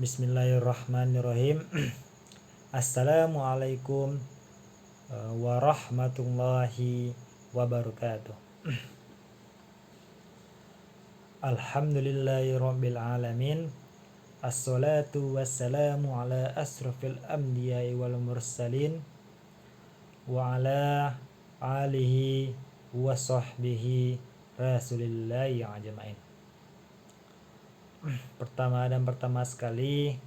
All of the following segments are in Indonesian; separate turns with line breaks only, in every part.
Bismillahirrahmanirrahim. Assalamualaikum warahmatullahi wabarakatuh. Alhamdulillahirabbil alamin. Assalatu wassalamu ala asrafil anbiya'i wal mursalin wa ala alihi wa sahbihi rasulillahi ajma'in. Pertama sekali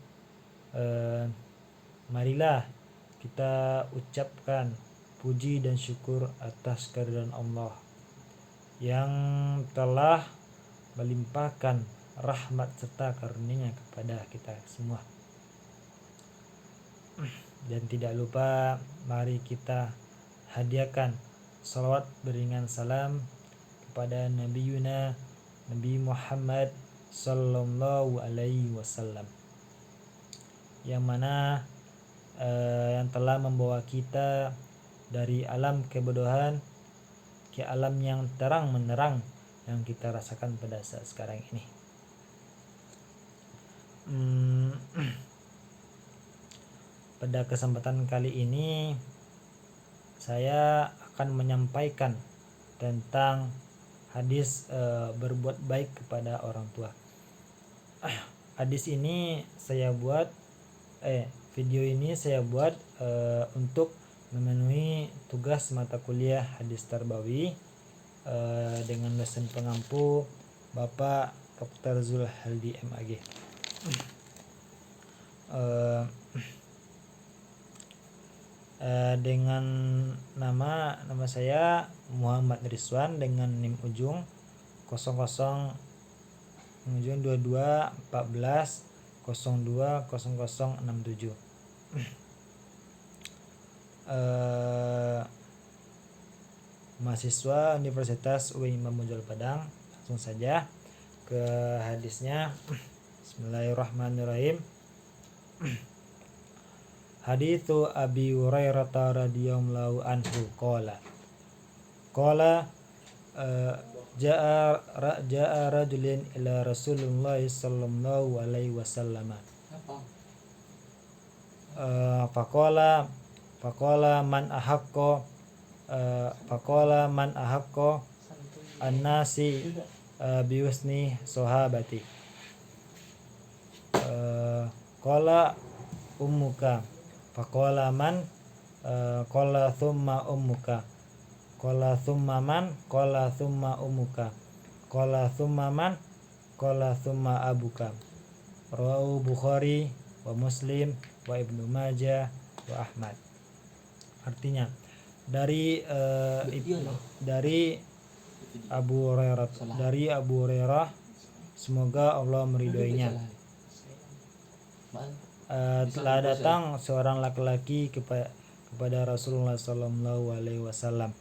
marilah kita ucapkan puji dan syukur atas kehadiran Allah yang telah melimpahkan rahmat serta karunia kepada kita semua. Dan tidak lupa mari kita hadiahkan salawat beriringan salam kepada Nabi Muhammad sallallahu alaihi wasallam, yang mana yang telah membawa kita dari alam kebodohan ke alam yang terang menerang yang kita rasakan pada saat sekarang ini. Pada kesempatan kali ini saya akan menyampaikan tentang hadis berbuat baik kepada orang tua. Hadis ini video ini saya buat untuk memenuhi tugas mata kuliah hadis tarbawi dengan dosen pengampu Bapak Dr. Zulhaldi MAG. Dengan nama saya Muhammad Rizwan dengan NIM ujung 22 14 02 0067. Mahasiswa Universitas UI Imam Bonjol Padang. Langsung saja ke hadisnya. Bismillahirrahmanirrahim. Haditsu Abi Hurairah radhiyallahu anhu qala Ja'a rajulun ila Rasulullah sallallahu alaihi wasallam. Faqala man ahaqqa an-nasi biusni sahabati. Qala ummuka. Faqala man qala thumma ummuka. Qala thumma man qala thumma ummuka. Qala thumma man qala thumma abuka. Rawahu Bukhari wa Muslim wa Ibnu Majah wa Ahmad. Artinya dari Abu Hurairah, semoga Allah meridhoinya, telah datang seorang laki-laki kepada Rasulullah sallallahu alaihi wasallam.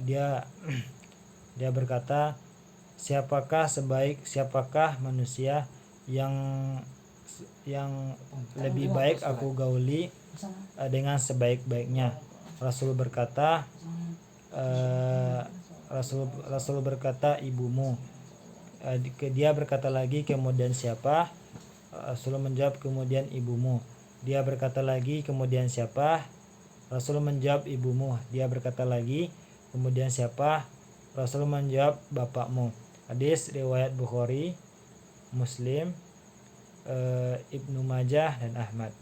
Dia berkata, siapakah manusia yang lebih baik aku gauli dengan sebaik-baiknya? Rasul berkata ibumu. Dia berkata lagi, kemudian siapa? Rasul menjawab, kemudian ibumu. Dia berkata lagi, kemudian siapa? Rasul menjawab, ibumu. Dia berkata lagi, kemudian siapa? Rasul menjawab, bapakmu. Hadis riwayat Bukhari, Muslim, Ibnu Majah dan Ahmad.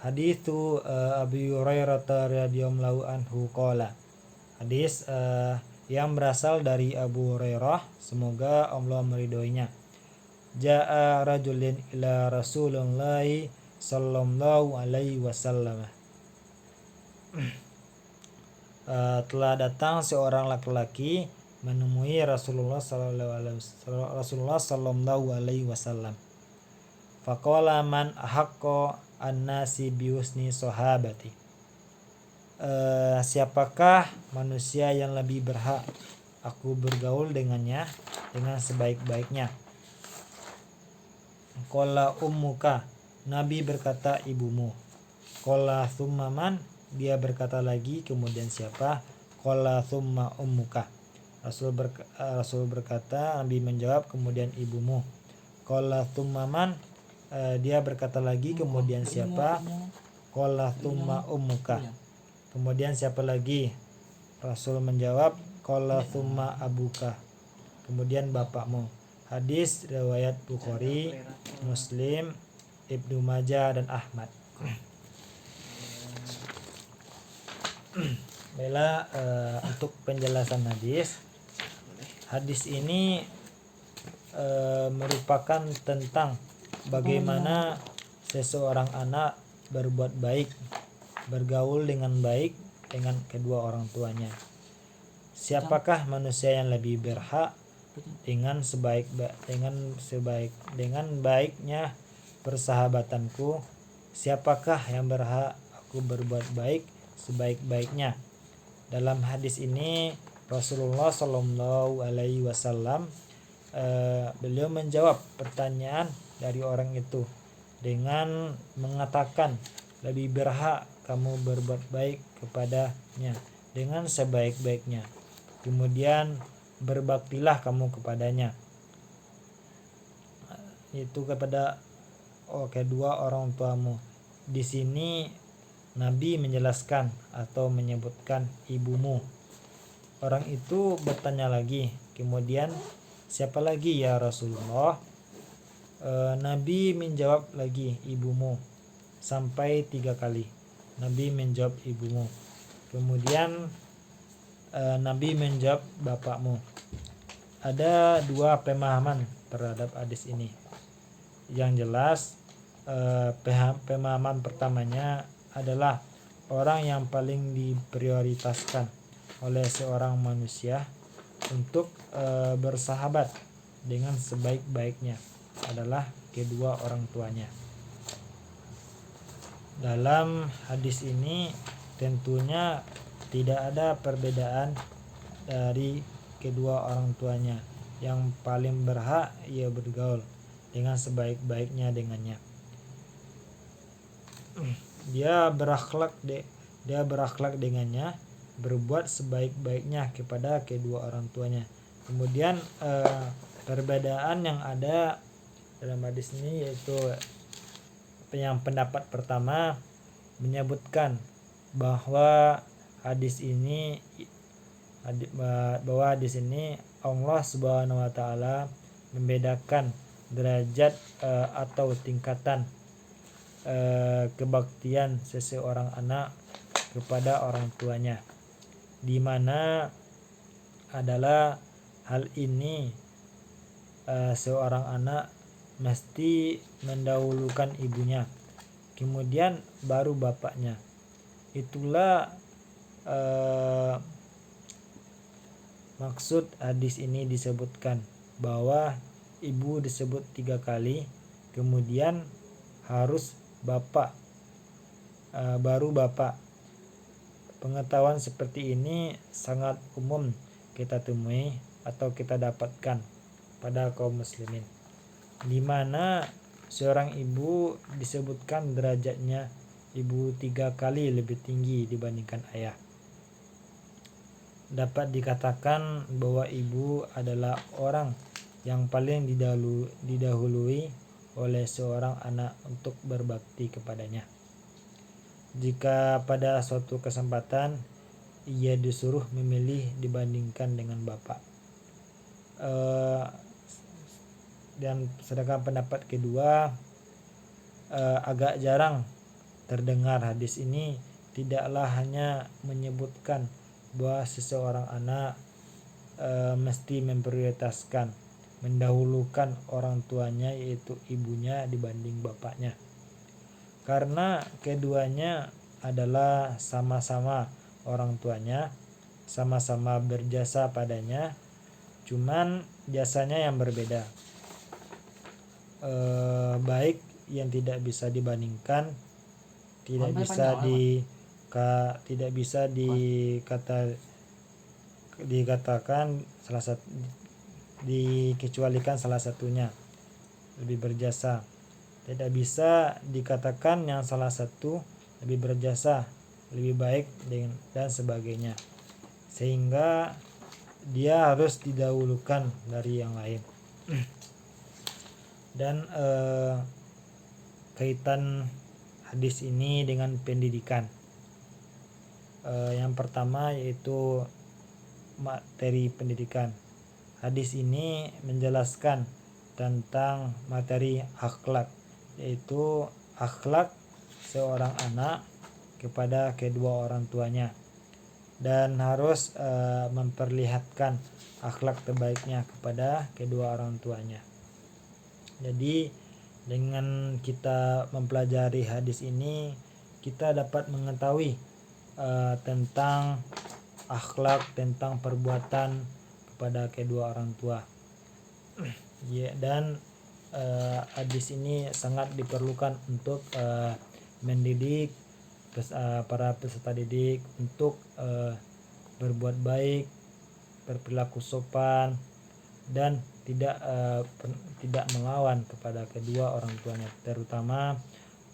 Haditsu Abi Hurairah radhiyallahu anhu qala. Hadis yang berasal dari Abu Hurairah, semoga Allah meridhoinya. Ja'a rajulun ila Rasulullah sallallahu alaihi wasallam. Telah datang seorang laki-laki menemui Rasulullah sallallahu alaihi wasallam. Faqala man ahaqqa an-nasi biusni sahabati. Siapakah manusia yang lebih berhak aku bergaul dengannya dengan sebaik-baiknya? Qala ummuka. Nabi berkata ibumu. Qala thumma man. Dia berkata lagi, kemudian siapa? Qala thumma ummuka. Rasul berkata, Nabi menjawab, kemudian ibumu. Qala tsumma man, dia berkata lagi, kemudian siapa? Qala tsumma ummuka, kemudian siapa lagi? Rasul menjawab, qala tsumma abuka, kemudian bapakmu. Hadis riwayat Bukhari, Muslim, Ibnu Majah dan Ahmad. Baiklah, untuk penjelasan hadis ini merupakan tentang bagaimana seseorang anak berbuat baik, bergaul dengan baik dengan kedua orang tuanya. Siapakah manusia yang lebih berhak dengan baiknya persahabatanku? Siapakah yang berhak aku berbuat baik sebaik-baiknya? Dalam hadis ini Rasulullah Shallallahu Alaihi Wasallam beliau menjawab pertanyaan dari orang itu dengan mengatakan, lebih berhak kamu berbuat baik kepadanya dengan sebaik-baiknya, kemudian berbaktilah kamu kepadanya, itu kepada kedua orang tuamu. Di sini Nabi menjelaskan atau menyebutkan ibumu. Orang itu bertanya lagi, kemudian siapa lagi ya Rasulullah? Nabi menjawab lagi, ibumu, sampai 3 kali. Nabi menjawab ibumu. Kemudian Nabi menjawab bapakmu. Ada 2 pemahaman terhadap hadis ini. Yang jelas pemahaman pertamanya adalah orang yang paling diprioritaskan oleh seorang manusia untuk bersahabat dengan sebaik-baiknya adalah kedua orang tuanya. Dalam hadis ini tentunya tidak ada perbedaan dari kedua orang tuanya. Yang paling berhak ia bergaul dengan sebaik-baiknya dengannya. Dia berakhlak dengannya, berbuat sebaik-baiknya kepada kedua orang tuanya. Kemudian perbedaan yang ada dalam hadis ini yaitu yang pendapat pertama menyebutkan bahwa hadis ini Allah Subhanahu wa taala membedakan derajat atau tingkatan kebaktian seseorang anak kepada orang tuanya, di mana adalah hal ini seorang anak mesti mendahulukan ibunya, kemudian baru bapaknya. Itulah maksud hadis ini disebutkan bahwa ibu disebut 3 kali, kemudian harus bapak, baru bapak. Pengetahuan seperti ini sangat umum kita temui atau kita dapatkan pada kaum muslimin, di mana seorang ibu disebutkan derajatnya ibu 3 kali lebih tinggi dibandingkan ayah. Dapat dikatakan bahwa ibu adalah orang yang paling didahului oleh seorang anak untuk berbakti kepadanya. Jika pada suatu kesempatan ia disuruh memilih dibandingkan dengan bapak. Dan sedangkan pendapat kedua, agak jarang terdengar hadis ini tidaklah hanya menyebutkan bahwa seseorang anak mesti memprioritaskan, mendahulukan orang tuanya yaitu ibunya dibanding bapaknya, karena keduanya adalah sama-sama orang tuanya, sama-sama berjasa padanya, cuman jasanya yang berbeda. Baik yang tidak bisa dibandingkan, tidak bisa dikatakan salah satu, dikecualikan salah satunya lebih berjasa. Tidak bisa dikatakan yang salah satu lebih berjasa, lebih baik dan sebagainya. Sehingga dia harus didahulukan dari yang lain. Dan kaitan hadis ini dengan pendidikan. Yang pertama yaitu materi pendidikan. Hadis ini menjelaskan tentang materi akhlak, yaitu akhlak seorang anak kepada kedua orang tuanya, dan harus memperlihatkan akhlak terbaiknya kepada kedua orang tuanya. Jadi dengan kita mempelajari hadis ini, kita dapat mengetahui tentang akhlak, tentang perbuatan kepada kedua orang tua. Ya, dan hadis ini sangat diperlukan untuk mendidik para peserta didik untuk berbuat baik, berperilaku sopan, dan tidak melawan kepada kedua orang tuanya, terutama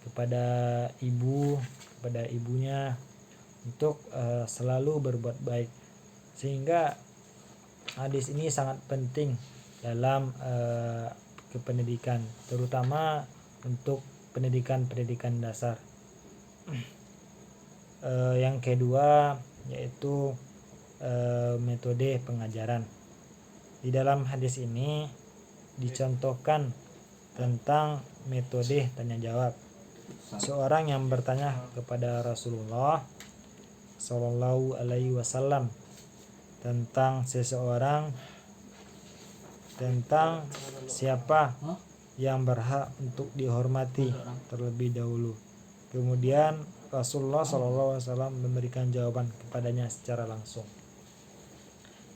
kepada ibunya, untuk selalu berbuat baik. Sehingga hadis ini sangat penting dalam kependidikan, terutama untuk pendidikan dasar. Yang kedua yaitu metode pengajaran. Di dalam hadis ini dicontohkan tentang metode tanya jawab. Seorang yang bertanya kepada Rasulullah Shallallahu Alaihi Wasallam tentang seseorang, tentang siapa yang berhak untuk dihormati terlebih dahulu. Kemudian Rasulullah Shallallahu Alaihi Wasallam memberikan jawaban kepadanya secara langsung.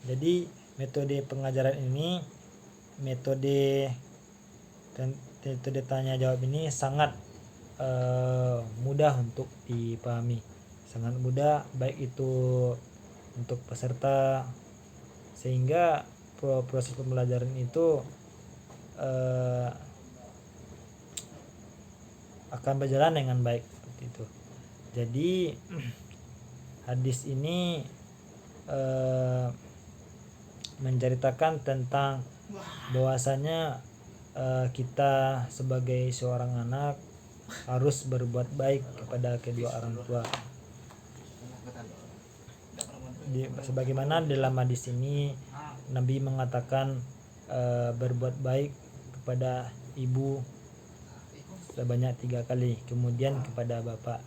Jadi metode pengajaran ini, metode tanya jawab ini sangat mudah untuk dipahami, sangat mudah baik itu untuk peserta, sehingga proses pembelajaran itu akan berjalan dengan baik seperti itu. Jadi hadis ini menceritakan tentang bahwasanya kita sebagai seorang anak harus berbuat baik kepada kedua orang tua. Sebagaimana dalam hadis ini Nabi mengatakan berbuat baik kepada ibu sebanyak 3 kali, kemudian kepada bapak.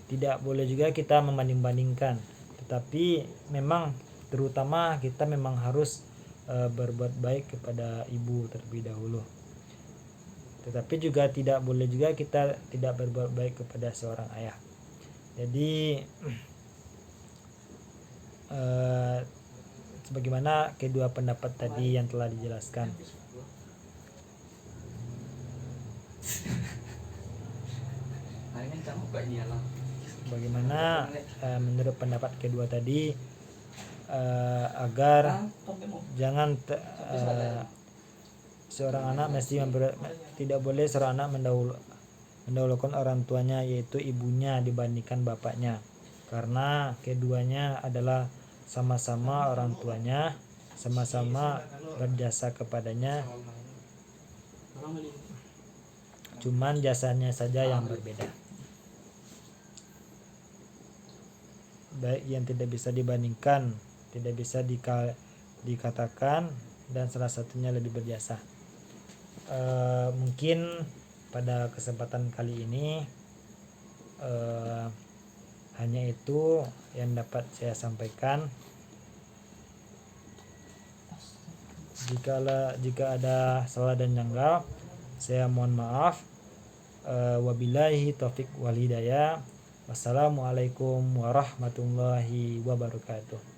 Tidak boleh juga kita membanding-bandingkan, tetapi memang terutama kita memang harus berbuat baik kepada ibu terlebih dahulu. Tetapi juga tidak boleh juga kita tidak berbuat baik kepada seorang ayah. Jadi sebagaimana kedua pendapat tadi yang telah dijelaskan. Bagaimana menurut pendapat kedua tadi, agar jangan seorang anak tidak boleh seorang anak mendahulukan orang tuanya, yaitu ibunya dibandingkan bapaknya, karena keduanya adalah sama-sama orang tuanya, sama-sama berjasa kepadanya, cuman jasanya saja yang berbeda, baik yang tidak bisa dibandingkan, tidak bisa dikatakan, dan salah satunya lebih berjasa. Mungkin pada kesempatan kali ini hanya itu yang dapat saya sampaikan. Jika ada salah dan janggal, saya mohon maaf. Wabillahi taufik wal hidayah. Wassalamualaikum warahmatullahi wabarakatuh.